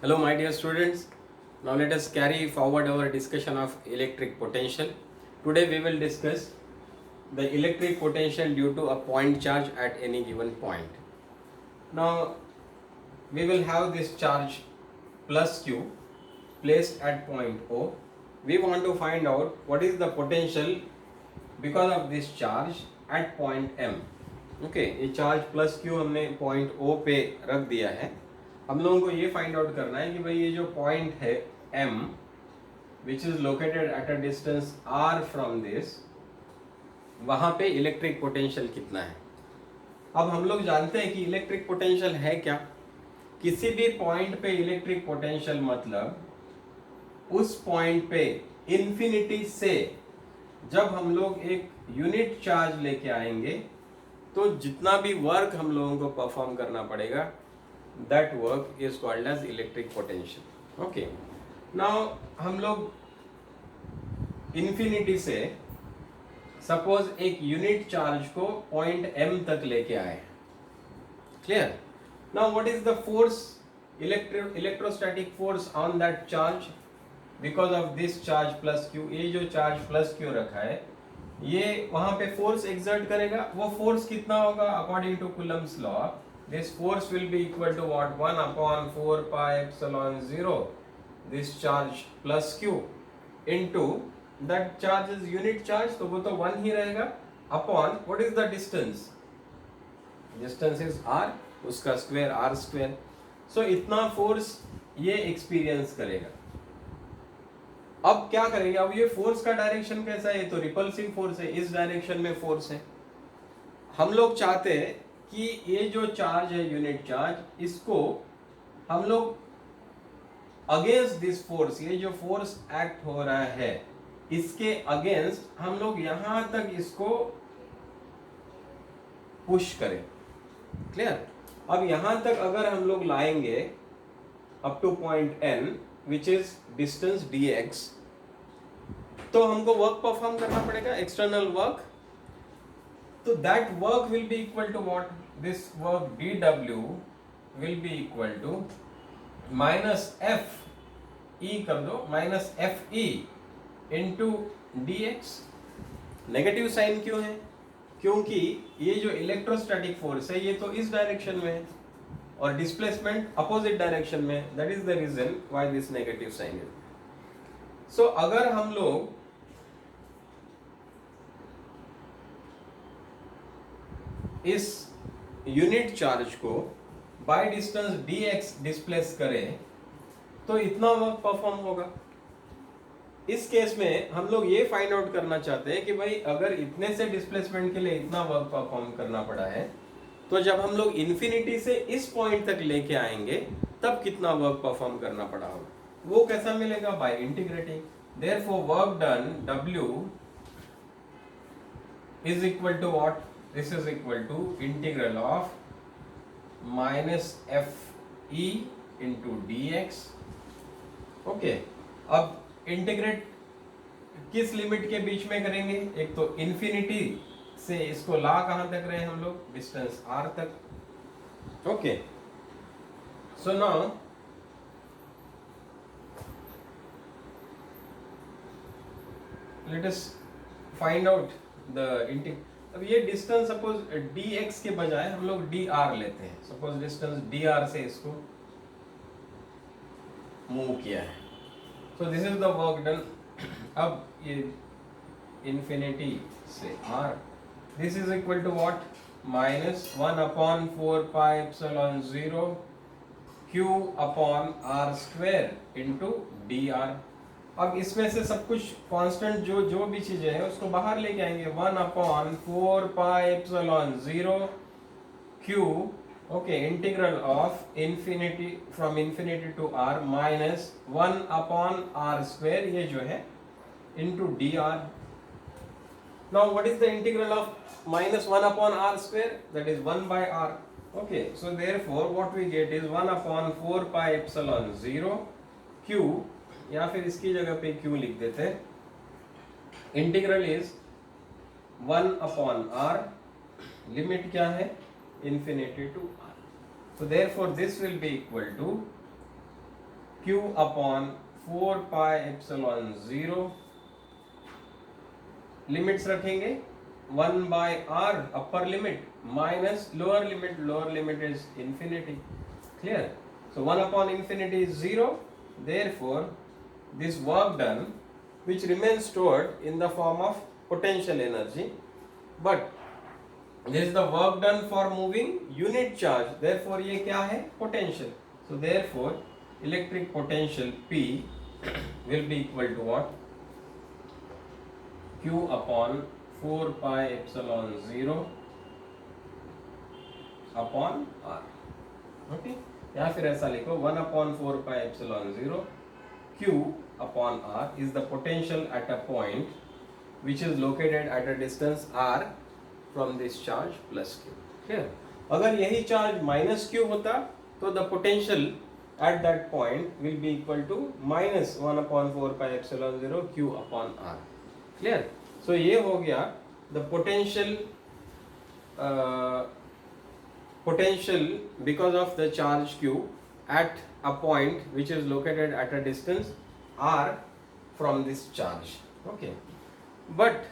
Hello my dear students, now let us carry forward our discussion of electric potential. Today we will discuss the electric potential due to a point charge at any given point. Now we will have this charge plus Q placed at point O. We want to find out what is the potential because of this charge at point M. Okay ये charge plus Q हमने point ओ पे रख दिया है. हम लोगों को ये फाइंड आउट करना है कि भाई ये जो पॉइंट है M which is located at a distance R from this, वहां पे इलेक्ट्रिक पोटेंशियल कितना है. अब हम लोग जानते हैं कि इलेक्ट्रिक पोटेंशियल है क्या. किसी भी पॉइंट पे इलेक्ट्रिक पोटेंशियल मतलब उस पॉइंट पे इंफिनिटी से जब हम लोग एक यूनिट चार्ज लेके आएंगे तो जितना भी वर्क हम लोगों को परफॉर्म करना पड़ेगा, that work is called as electric potential. Okay, now हम लोग इंफिनिटी से सपोज एक यूनिट चार्ज को पॉइंट M तक लेके आए. Clear. Now what is the force, electrostatic force on that charge because of this charge plus Q. ये जो चार्ज प्लस क्यू रखा है ये वहां पे फोर्स एक्सर्ट करेगा. वो फोर्स कितना होगा according to Coulomb's law. This force will be equal to what 1/4 pi epsilon 0 this charge plus Q into that charge is unit charge, तो वो तो 1 ही रहेगा upon what is the distance. Distance is r, उसका square r square. So इतना force ये experience करेगा. अब क्या करेंगे, अब ये फोर्स का डायरेक्शन कैसा है, तो रिपल्सिव फोर्स है, इस डायरेक्शन में फोर्स है. हम लोग चाहते हैं कि ये जो चार्ज है यूनिट चार्ज, इसको हम लोग अगेंस्ट दिस फोर्स, ये जो फोर्स एक्ट हो रहा है इसके अगेंस्ट हम लोग यहां तक इसको पुश करें. क्लियर. अब यहां तक अगर हम लोग लाएंगे up to point N which is distance dx, तो हमको वर्क परफॉर्म करना पड़ेगा, एक्सटर्नल वर्क. तो that work will be equal to what, this work dw will be equal to minus F E कर दो, minus F E into dx. Negative sign क्यों है, क्योंकि ये जो इलेक्ट्रोस्टैटिक फोर्स है ये तो इस डायरेक्शन में है और डिस्प्लेसमेंट अपोजिट डायरेक्शन में. That is the reason why this negative sign is. So अगर हम लोग इस यूनिट चार्ज को बाय डिस्टेंस dx डिस्प्लेस करें तो इतना वर्क परफॉर्म होगा. इस केस में हम लोग ये फाइंड आउट करना चाहते हैं कि भाई अगर इतने से डिस्प्लेसमेंट के लिए इतना वर्क परफॉर्म करना पड़ा है, तो जब हम लोग इन्फिनिटी से इस पॉइंट तक लेके आएंगे तब कितना वर्क परफॉर्म करना पड़ा होगा. वो कैसा मिलेगा, by integrating. Therefore work done W is equal to what, this is equal to integral of minus F E into dx. Okay, अब इंटीग्रेट किस लिमिट के बीच में करेंगे, एक तो इंफिनिटी से इसको ला कहां तक रहे हम लोग, डिस्टेंस r तक. Okay, so now let us find out the integral. अब ये डिस्टेंस सपोज dx के बजाय हम लोग dr लेते हैं. सपोज डिस्टेंस dr से इसको मूव किया है, so this is the work done. अब ये इंफिनिटी से r, this is equal to what, minus 1/4 pi epsilon 0 q upon r square into dr. अब इसमें से सब कुछ कांस्टेंट जो भी चीजें हैं उसको बाहर लेके आएंगे. 1/4 pi epsilon 0 q, okay, integral of infinity from infinity to r minus 1/r square, ये जो है into dr. Now what is the integral of minus 1/r square, that is 1/r. Okay, so therefore what we get is 1/4 pi epsilon 0 q, या फिर इसकी जगह पे q लिख देते हैं. इंटीग्रल इज 1/r, लिमिट क्या है, infinity to r. So therefore this will be equal to Q upon 4 pi epsilon 0, limits रखेंगे 1 by r upper limit minus lower limit is infinity. Clear? So 1 upon infinity is 0. Therefore this work done, which remains stored in the form of potential energy, but this is the work done for moving unit charge. Therefore ये क्या है? Potential. So therefore electric potential P will be equal to what? Q upon 4 pi epsilon 0 upon R. Okay? या फिर ऐसा लिखो 1 upon 4 pi epsilon 0 Q upon R is the potential at a point which is located at a distance R from this charge plus Q. Clear? अगर यही charge minus Q होता तो the potential at that point will be equal to minus 1 upon 4 pi epsilon 0 Q upon R. Clear? So ये हो गया the potential because of the charge Q at a point which is located at a distance R from this charge. Okay. But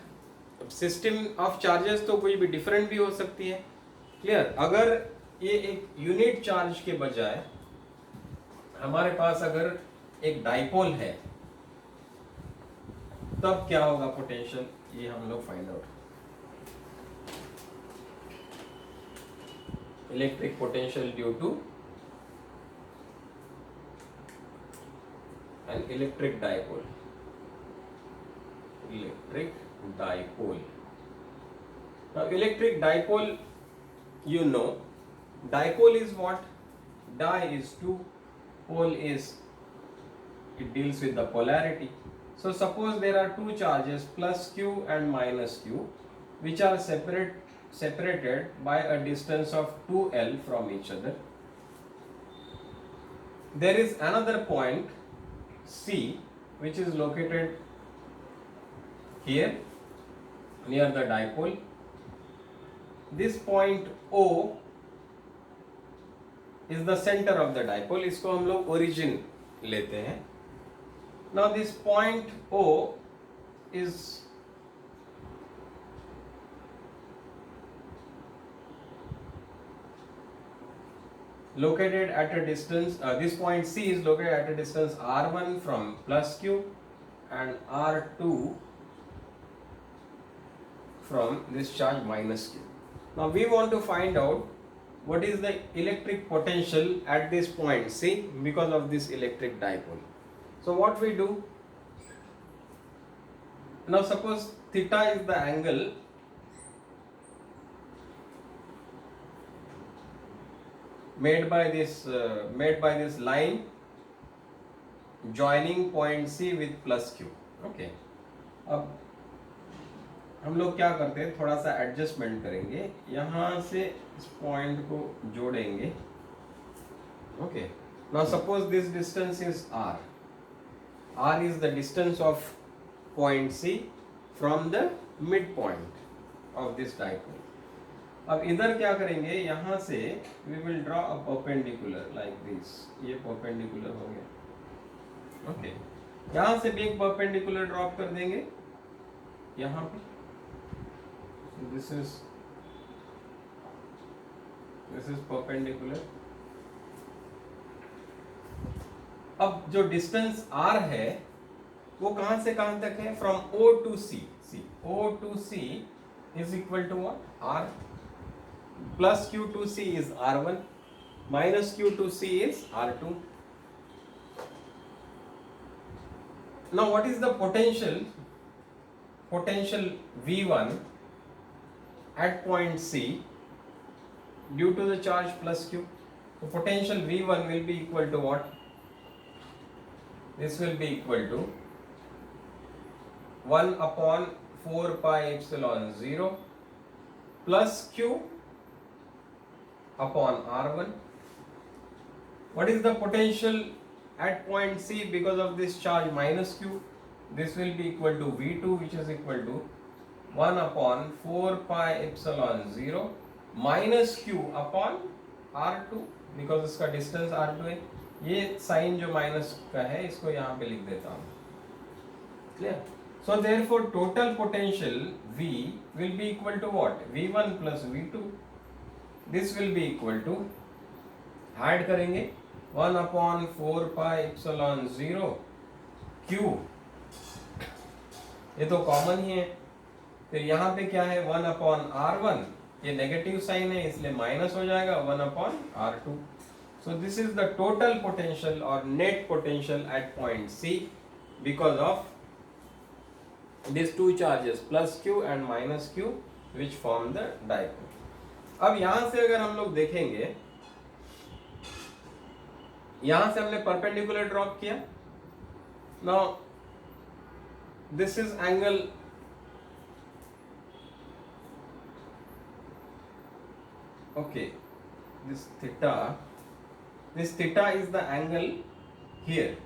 system of charges तो कोई भी different भी हो सकती है. Clear? अगर ये एक unit charge के बजाय हमारे पास अगर एक डाइपोल है तब क्या होगा पोटेंशियल, ये हम लोग find out. Electric potential due to an electric dipole. Now electric dipole, you know, dipole is what? Di is 2, pole is, it deals with the polarity. So suppose there are two charges plus Q and minus Q which are separated by a distance of 2L from each other. There is another point C which is located here near the dipole. This point O is the center of the dipole. इसको हम लोग origin लेते हैं. Now this point O is located at a distance, this point C is located at a distance R1 from plus Q and R2 from this charge minus Q. Now we want to find out what is the electric potential at this point C because of this electric dipole. So what we do, now suppose theta is the angle made by this line joining point C with plus Q. Okay. अब हम लोग क्या करते हैं, थोड़ा सा adjustment करेंगे, यहाँ से इस पॉइंट को जोड़ेंगे. Okay. Now suppose this distance is R. R is the distance of point C from the midpoint of this dipole. अब इधर क्या करेंगे, यहाँ से we will draw a perpendicular like this. ये perpendicular हो गया. ओके. यहाँ से भी एक perpendicular ड्रॉप कर देंगे यहाँ पे. This is perpendicular. अब जो डिस्टेंस R है वो कहां से कहां तक है, from O to C. O to C is equal to what? R. Plus Q to C is R1. Minus Q to C is R2. Now what is the potential? Potential V1 at point C due to the charge plus Q. So potential V1 will be equal to what? This will be equal to 1 upon 4 pi epsilon 0 plus Q upon R1. What is the potential at point C because of this charge minus Q? This will be equal to V2, which is equal to 1 upon 4 pi epsilon 0 minus Q upon R2 because इसका distance R2 है. ये sign जो minus का है इसको यहाँ पे लिख देता हूँ. Clear? So therefore total potential V will be equal to what? V1 plus V2. This will be equal to, add करेंगे 1/4πε0 Q, ये तो कॉमन ही है. फिर यहाँ पे क्या है 1/R1, ये नेगेटिव साइन है इसलिए माइनस हो जाएगा 1/R2. So this is the total potential or net potential at point C because of these two charges plus Q and minus Q which form the dipole. अब यहां से अगर हम लोग देखेंगे, यहां से हमने परपेंडिकुलर ड्रॉप किया. Now this is angle, okay, this theta is the angle here.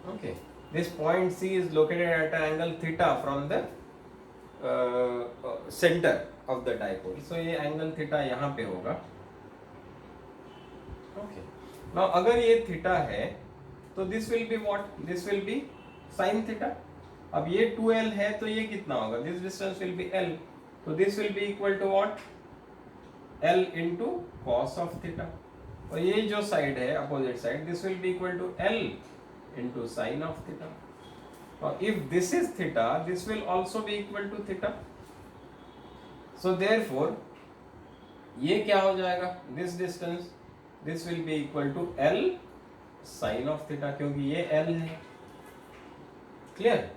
Okay, this point C is located at an angle theta from the center of the dipole. So ये angle theta यहाँ पे होगा. Okay, now अगर ये theta है तो this will be what? This will be sin theta. अब ये 2l है तो ये कितना होगा? This distance will be l. So this will be equal to what? L into cos of theta. और ये जो साइड है opposite side, this will be equal to L into sin of theta. Now if this is theta, this will also be equal to theta. So therefore ये क्या हो जाएगा? This distance, this will be equal to L sin of theta, क्योंकि ये L है. Clear?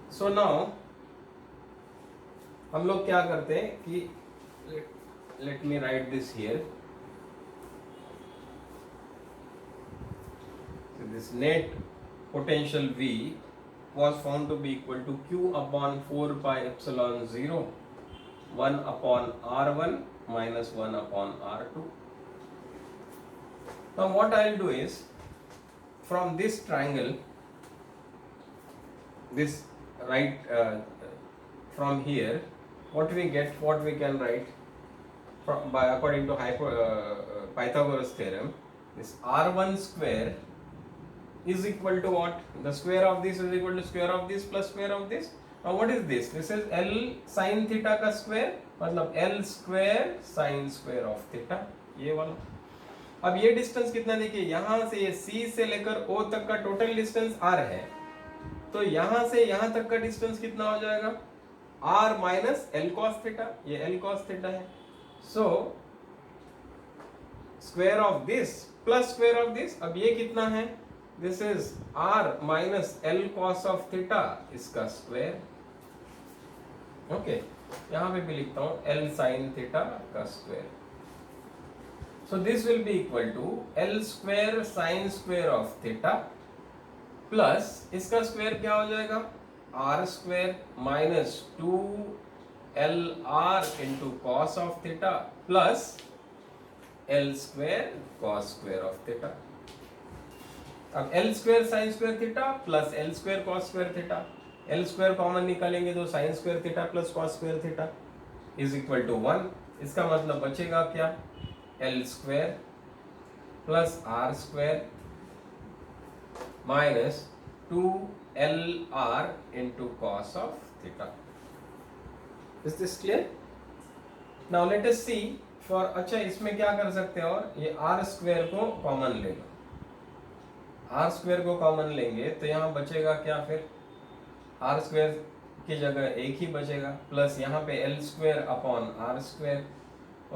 So now हम लोग क्या करते हैं कि let me write this here. So this net potential V was found to be equal to Q/4πε0 1/R1 minus 1/R2. Now what I'll do is, from this triangle, this right from here, what we get, what we can write by according to Pythagoras theorem, this R1 square is equal to what? The square of this is equal to square of this plus square of this. Now what is this? This is L sin theta का square, मतलब L square sin square of theta, ये वाला. अब ये distance कितना देखिए, यहाँ से ये C से लेकर O तक का टोटल डिस्टेंस R है, तो यहाँ से यहाँ तक का डिस्टेंस कितना हो जाएगा? R minus L cos theta, ये L cos theta है. So square of this plus square of this, अब ये कितना है? This is R minus L cos of theta, इसका स्क्वायर. ओके, यहाँ पे भी लिखता हूँ L sin theta का square. So this will be equal to L square sin square of theta plus इसका स्क्वायर क्या हो जाएगा? R square minus 2LR into cos of theta plus L square cos square of theta. अब L square sin square theta plus L square cos square theta, L square common निकालेंगे तो sin square theta plus cos square theta is equal to 1. इसका मतलब बचेगा क्या? L square plus R square minus 2LR into cos of theta. Is this clear? Now let us see for, अच्छा इसमें क्या कर सकते हैं, और ये R square को कॉमन ले लो. R square को कॉमन लेंगे तो यहाँ बचेगा क्या? फिर R square की जगह एक ही बचेगा, प्लस यहाँ पे L square upon R square,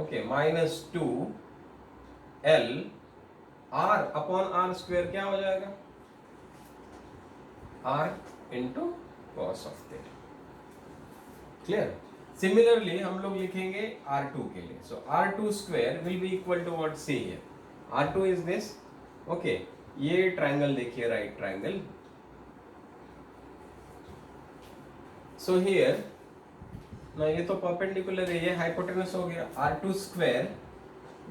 okay, minus 2L R upon R square क्या हो जाएगा? R into cos of theta. Clear? Similarly हम लोग लिखेंगे R2 के लिए. So R2 square will be equal to what? See here. R2 is this. Okay. ये triangle देखिए, राइट ट्राइंगल. So here, ना ये तो परपेंडिकुलर है, ये हाइपोटेनस हो गया. R2 square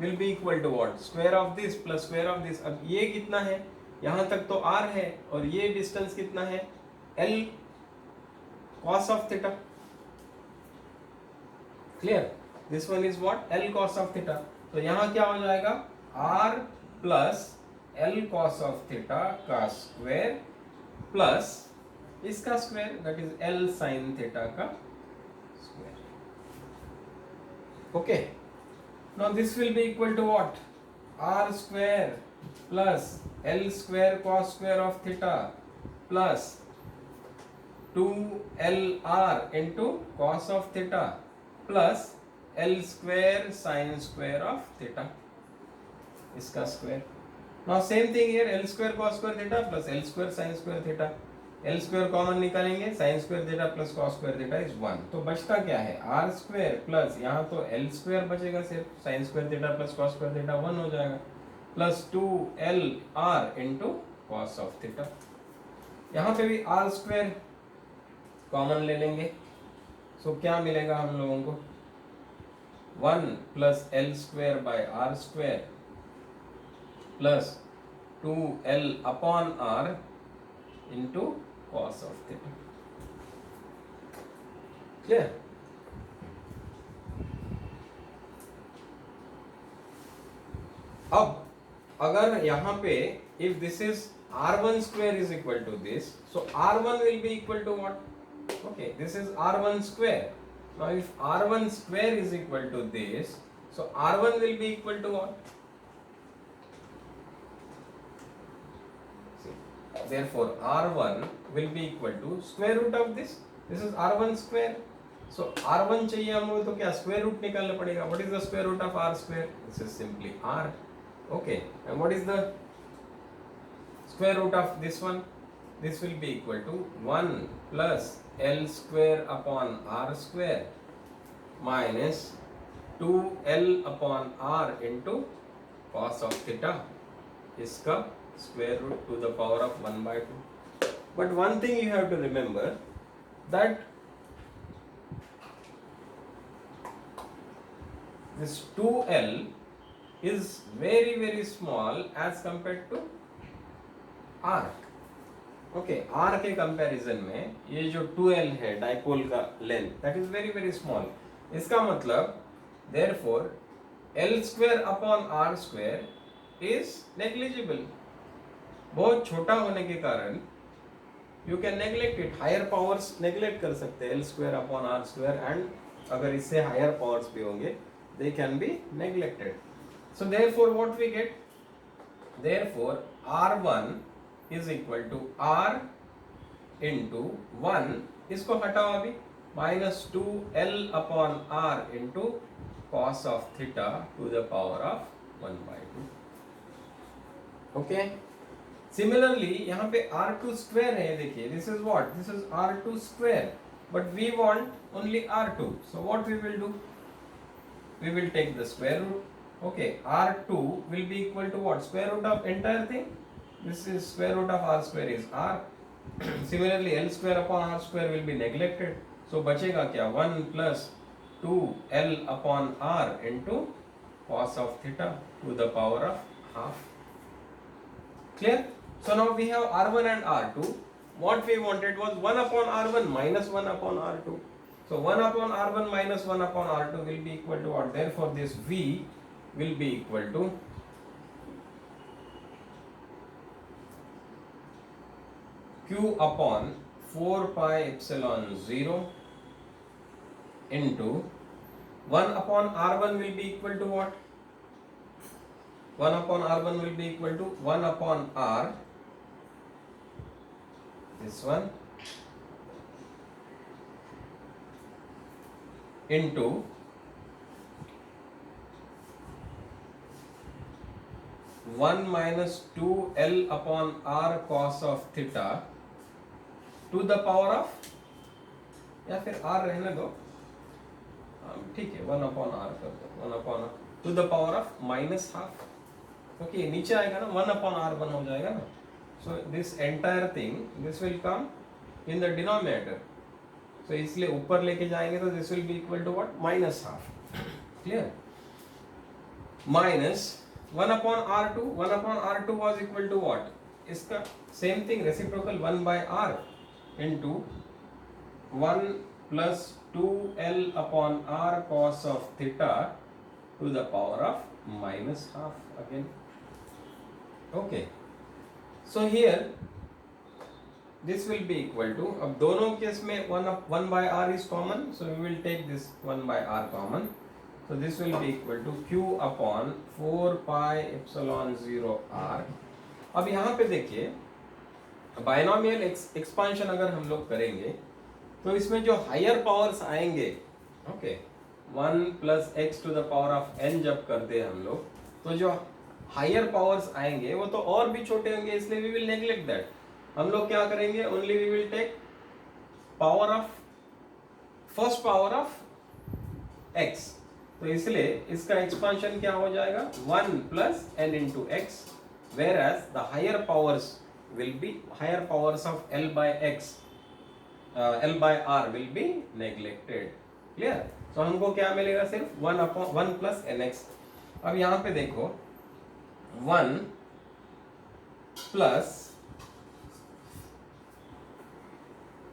will be equal to what? Square of this plus square of this. अब ये कितना है? यहाँ तक तो R है, और ये डिस्टेंस कितना है? L cos of theta. Clear? This one is what? L cos of theta. तो यहाँ क्या हो जाएगा, r plus l cos of theta का स्क्वायर प्लस इसका square that is l sin theta का square. Okay, now this will be equal to what, r square plus l square cos square of theta plus 2lr into cos of theta plus l square sin square of theta, इसका square. Now same thing here, l square cos square theta plus l square sin square theta. l square common निकालेंगे, sin square theta plus cos square theta is 1. तो बचता क्या है, r square plus यहाँ तो l square बचेगा सिर्फ, sin square theta plus cos square theta 1 हो जाएगा, plus 2lr into cos of theta. यहाँ पे भी r square कॉमन ले लेंगे, सो क्या मिलेगा हम लोगों को, 1 plus L square by R square plus 2l upon R into cos of theta. Clear? अब अगर यहाँ पे if this is r1 square is equal to this, so r1 will be equal to what? Okay, this is r1 square. Now if r1 square is equal to this, so r1 will be equal to what? See, therefore r1 will be equal to square root of this. This is r1 square. So r1 चाहिए हमको तो क्या square root निकालना पड़ेगा. What is the square root of r square? This is simply r. Okay, and what is the square root of this one? This will be equal to 1 plus l square upon r square minus 2l upon r into cos of theta, इसका square root to the power of 1 by 2. But one thing you have to remember, that this 2l is very very small as compared to r. Okay, R के comparison में ये जो 2l है dipole का length, that is very very small. इसका मतलब therefore l square upon r square is negligible. बहुत छोटा होने के कारण you can neglect it. Higher powers neglect कर सकते हैं l square upon r square, and अगर इससे हायर पावर्स भी होंगे they can be neglected. So therefore what we get, therefore r1 is equal to r into 1, इसको हटाओ अभी, minus 2l upon r into cos of theta to the power of 1 by 2. Okay, similarly यहाँ पे r2 square है, देखिए this is what, this is r2 square, but we want only r2. So what we will do, we will take the square root. Okay, r2 will be equal to what, square root of entire thing. This is square root of r square is r. Similarly, l square upon r square will be neglected. So बचेगा क्या, 1 plus 2l upon r into cos of theta to the power of half. Clear? So now we have r1 and r2. What we wanted was 1 upon r1 minus 1 upon r2. So 1 upon r1 minus 1 upon r2 will be equal to what? Therefore this v will be equal to q upon 4 pi epsilon 0 into 1 upon r1 will be equal to what? 1 upon r1 will be equal to 1 upon r, this one, into 1 minus 2l upon r cos of theta to the power of, या फिर r रहने दो, ठीक है, 1 upon r कर दो, 1 upon r to the power of minus half. Okay, नीचे आएगा ना, 1 upon r1 हो जाएगा ना. So this entire thing, this will come in the denominator. So इसलिए ऊपर लेके जाएंगे तो this will be equal to what, minus half. Clear? Minus 1 upon r2, 1 upon r2 was equal to what? इसका same thing, reciprocal 1 by r into 1 plus 2l upon r cos of theta to the power of minus half again. Okay, so here this will be equal to, अब दोनों case में 1 by r is common, so we will take this 1 by r common, so this will be equal to q upon 4 pi epsilon 0 r. अब यहाँ पे देखिए binomial expansion अगर हम लोग करेंगे तो इसमें जो हायर पावर्स आएंगे, okay, 1 plus X to the power of n जब करते हैं हम लोग, तो जो हायर पावर्स आएंगे वो तो और भी छोटे होंगे, इसलिए वी विल नेग्लेक्ट दैट. हम लोग क्या करेंगे, only we will take power of first power of x. तो इसलिए इसका एक्सपांशन क्या हो जाएगा, 1 plus n into X, whereas the higher powers will be higher powers of L by x, L by r will be neglected. Clear? तो हमको क्या मिलेगा, सिर्फ 1 प्लस nx. अब यहाँ पे देखो 1 प्लस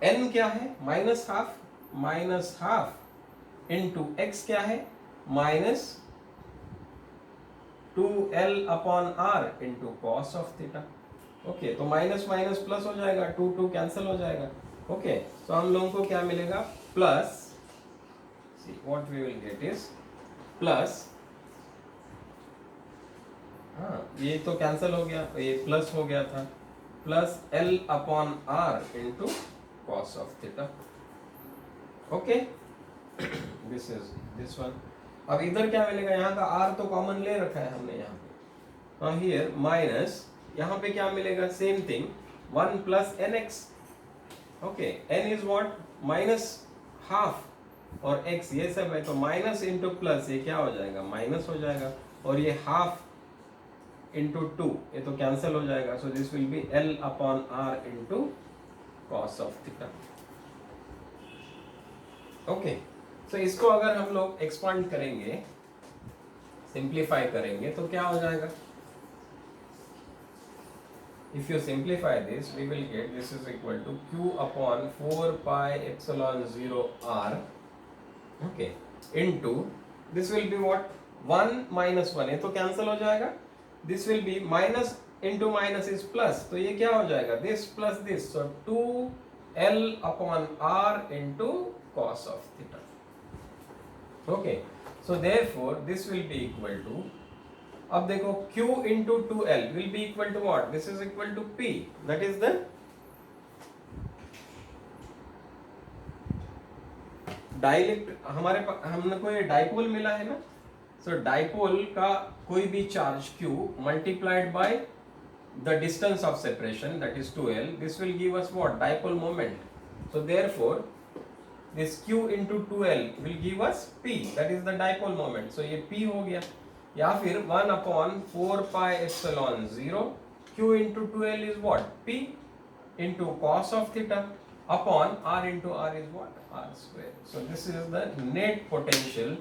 n क्या है, माइनस हाफ इंटू x क्या है, minus 2l upon r into cos of theta. Okay, तो माइनस माइनस प्लस हो जाएगा, 2 कैंसिल हो जाएगा. ओके, तो हम लोगों को क्या मिलेगा, plus, see what we will get is plus, हाँ ये तो कैंसिल हो गया, ये प्लस हो गया था, plus l upon r into cos of theta. Okay, this is this one. अब इधर क्या मिलेगा, यहाँ का r तो कॉमन ले रखा है हमने यहाँ पे, हियर माइनस, यहाँ पे क्या मिलेगा, same thing, 1 plus nx. Okay, n is what, minus half और x ये सब है, तो माइनस इंटू प्लस ये क्या हो जाएगा, माइनस हो जाएगा, और ये हाफ इंटू 2 ये तो कैंसिल हो जाएगा, so this will be l upon r into cos of theta. Okay, so इसको अगर हम लोग एक्सपांड करेंगे, सिंप्लीफाई करेंगे, तो क्या हो जाएगा, if you simplify this we will get this is equal to q upon 4 pi epsilon 0 r, okay, into this will be what, 1 minus 1 ये तो कैंसिल हो जाएगा, this will be minus into minus is plus, तो ये क्या हो जाएगा, this plus this, so 2l upon r into cos of theta. Okay, so therefore this will be equal to, अब देखो q into 2l will be equal to what, this is equal to p, that is the dielectric, हमारे पास हमने को ये dipole मिला है ना, सो dipole का कोई भी charge q multiplied by the distance of separation that is 2l, this will give us what, dipole moment. So therefore this q into 2l will give us p, that is the dipole moment. so ये p हो गया, या फिर 1 upon 4 pi epsilon 0 q into 2l is what, p into cos of theta upon r into r is what, r square. So this is the net potential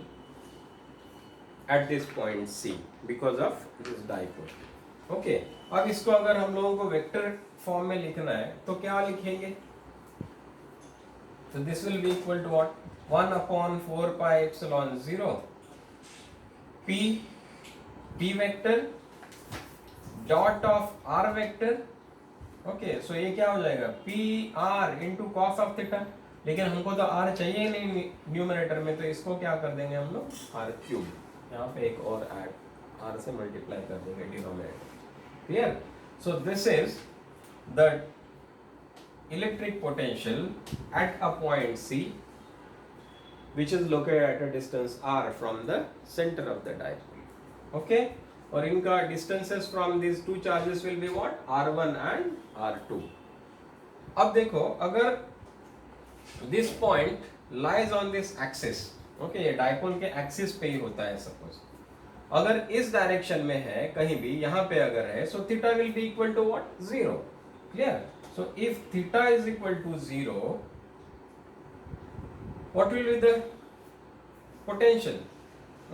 at this point C because of this dipole. Okay, अब इसको अगर हम लोगों को vector form में लिखना है तो क्या लिखेंगे, so this will be equal to what, 1 upon 4 pi epsilon 0 p vector dot of r vector. Okay, so ये क्या हो जाएगा, p r into cos of theta, लेकिन हमको तो r चाहिए नहीं न्यूमरेटर में, तो इसको क्या कर देंगे हम लोग, r क्यूब, यहाँ पे एक और ऐड r से मल्टीप्लाई कर देंगे denominator. Clear? So this is the electric potential at a point C which is located at a distance r from the center of the dipole. Okay, और इनका distances from these two charges will be what, r1 and r2. अब देखो अगर this point lies on this axis, okay, ये dipole के axis पे ही होता है suppose, अगर इस डायरेक्शन में है कहीं भी, यहाँ पे अगर है, so theta will be equal to what, 0. Clear? So if theta is equal to 0, what will be the potential?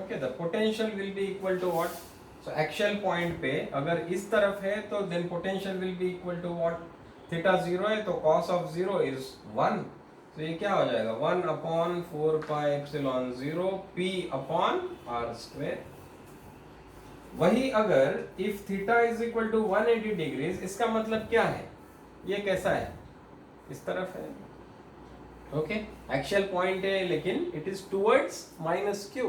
Okay, the potential will be equal to what? So axial point पे अगर इस तरफ है तो then potential will be equal to what? Theta 0 है तो cos of 0 is 1. तो ये क्या हो जाएगा, 1 upon 4 pi epsilon 0 p upon r square. वही अगर if theta is equal to 180 degrees, इसका मतलब क्या है, ये कैसा है, इस तरफ है, ओके, एक्चुअल पॉइंट है लेकिन it is towards minus Q,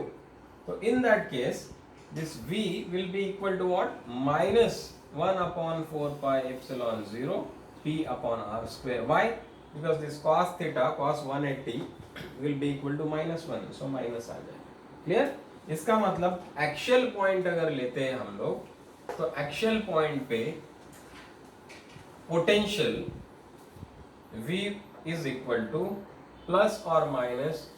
तो in that case this v will be equal to what, minus 1 upon 4 pi epsilon 0 p upon r square. Why? Because this cos theta, cos 180 will be equal to minus 1, so minus आ जाएगा, clear. इसका मतलब actual point अगर लेते हैं हम लोग, तो actual point पे potential v is equal to plus or minus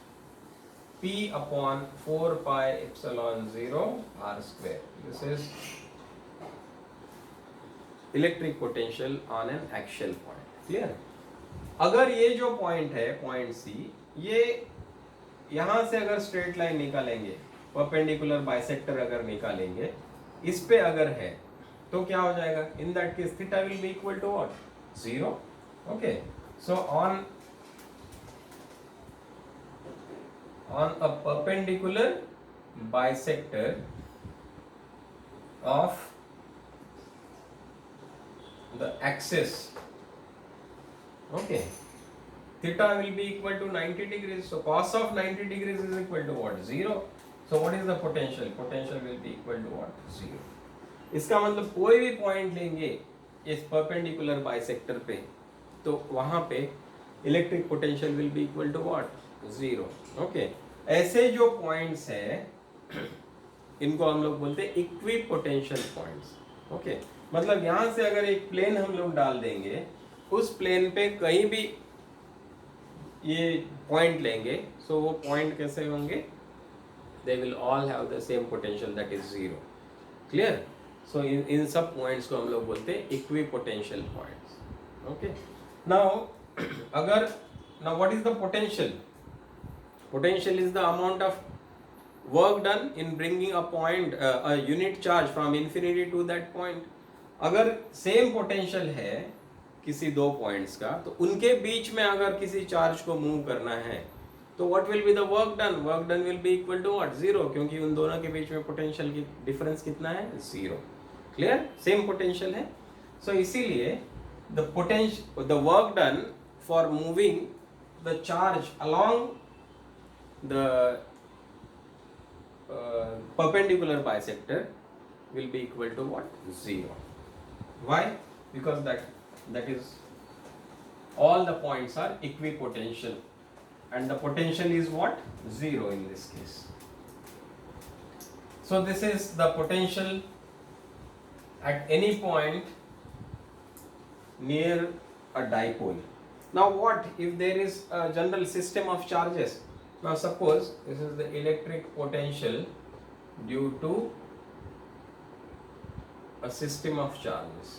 p upon 4 pi epsilon 0 r square. This is electric potential on an axial point. Clear? अगर ये जो पॉइंट है, पॉइंट C, ये यहां से अगर स्ट्रेट लाइन निकालेंगे, परपेंडिकुलर बाइसेक्टर अगर निकालेंगे, इस पे अगर है तो क्या हो जाएगा, in that case theta will be equal to what, 0. Okay, so on a perpendicular bisector of the axis, okay, theta will be equal to 90 degrees, so cos of 90 degrees is equal to what, 0. So what is the potential, potential will be equal to what, 0. इसका मतलब कोई भी point लेंगे इस perpendicular bisector पे, तो वहां पे electric potential will be equal to what, 0. Okay, ऐसे जो पॉइंट्स हैं इनको हम लोग बोलते हैं इक्वी पोटेंशियल पॉइंट्स. ओके, मतलब यहां से अगर एक प्लेन हम लोग डाल देंगे, उस प्लेन पे कहीं भी ये पॉइंट लेंगे, सो वो पॉइंट कैसे होंगे, they will all have the same potential, that is 0. Clear? So इन सब पॉइंट्स को हम लोग बोलते हैं equipotential points. Okay, now अगर now what is the potential? Potential is the amount of work done in bringing a point, a unit charge from infinity to that point. अगर same potential है किसी दो points का, तो उनके बीच में अगर किसी चार्ज को मूव करना है, तो what will be the work done, work done will be equal to what, 0, क्योंकि उन दोनों के बीच में पोटेंशियल की डिफरेंस कितना है, 0. क्लियर? सेम पोटेंशियल है, सो इसीलिए the potential, the work done for moving the charge along the perpendicular bisector will be equal to what, 0. Why? Because that is all the points are equipotential and the potential is what, 0 in this case. So this is the potential at any point near a dipole. Now what if there is a general system of charges? Now suppose this is the electric potential due to a system of charges.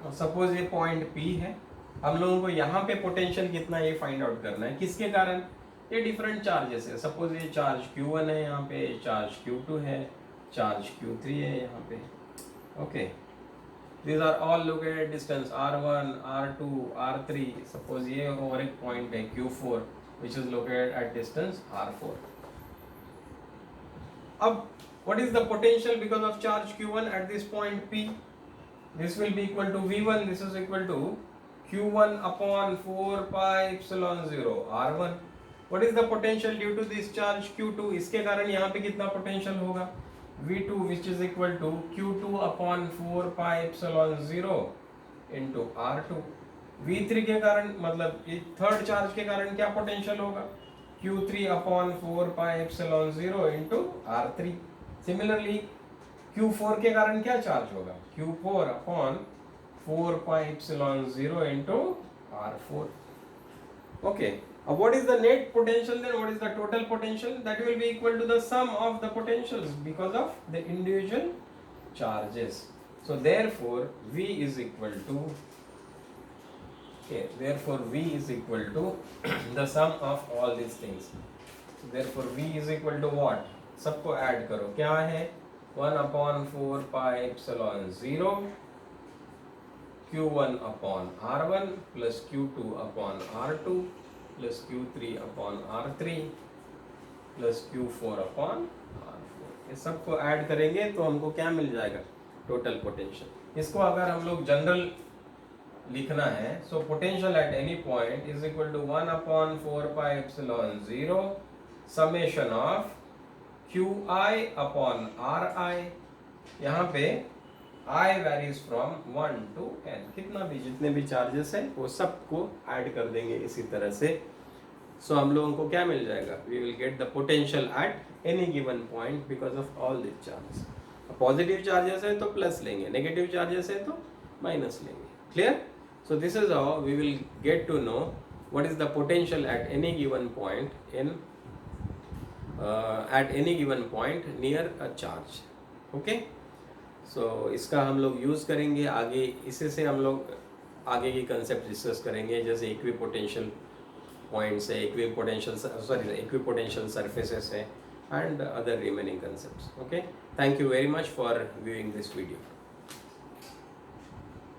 Now suppose ये point P है, हम लोगों को यहाँ पे potential कितना ये find out करना है, किसके कारण, ये डिफरेंट चार्जेस है. सपोज ये चार्ज Q1 है, यहाँ पे चार्ज Q2 है, चार्ज Q3 है यहाँ पे. Okay, these are all located at distance r1, r2, r3. Suppose ये और एक point है Q4 which is located at distance r4. अब what is the potential because of charge Q1 at this point P? This will be equal to V1. This is equal to Q1 upon 4 pi epsilon 0 r1. What is the potential due to this charge Q2? इसके कारण यहाँ पे कितना potential होगा, V2 which is equal to Q2 upon 4 pi epsilon 0 into R2. V3 के कारण मतलब third charge के कारण क्या पोटेंशियल होगा, Q3 upon 4 pi epsilon 0 into R3. Similarly Q4 के कारण क्या चार्ज होगा, Q4 upon 4 pi epsilon 0 into R4. Okay. What is the net potential then? What is the total potential? That will be equal to the sum of the potentials because of the individual charges. So therefore V is equal to, okay, therefore V is equal to the sum of all these things. So therefore V is equal to what? सबको add करो, क्या है, 1 upon 4 pi epsilon 0 Q1 upon R1 plus Q2 upon R2 plus Q3 upon R3 plus Q4 upon R4। ये सबको add करेंगे तो हमको क्या मिल जाएगा, टोटल पोटेंशियल। इसको अगर हम लोग जनरल लिखना है, so potential at any point is equal to 1 upon 4 pi epsilon 0 summation of QI upon RI। यहाँ पे I varies from 1 to n, कितना भी जितने भी चार्जेस हैं वो सबको ऐड कर देंगे इसी तरह से। सो हम लोगों को क्या मिल जाएगा, we will get the potential at any given point because of all this charges. Positive charges है तो प्लस लेंगे, नेगेटिव चार्जेस है तो माइनस लेंगे। Clear? So this is how we will get to know what is the potential at any given point in at any given point near a charge। Okay, so इसका हम लोग use करेंगे आगे, इसी से हम लोग आगे की कंसेप्ट डिस्कस करेंगे, जैसे इक्विपोटेंशियल पॉइंट्स है, इक्विपोटेंशियल सरफेसेस है, and other remaining concepts. Okay, thank you very much for viewing this video.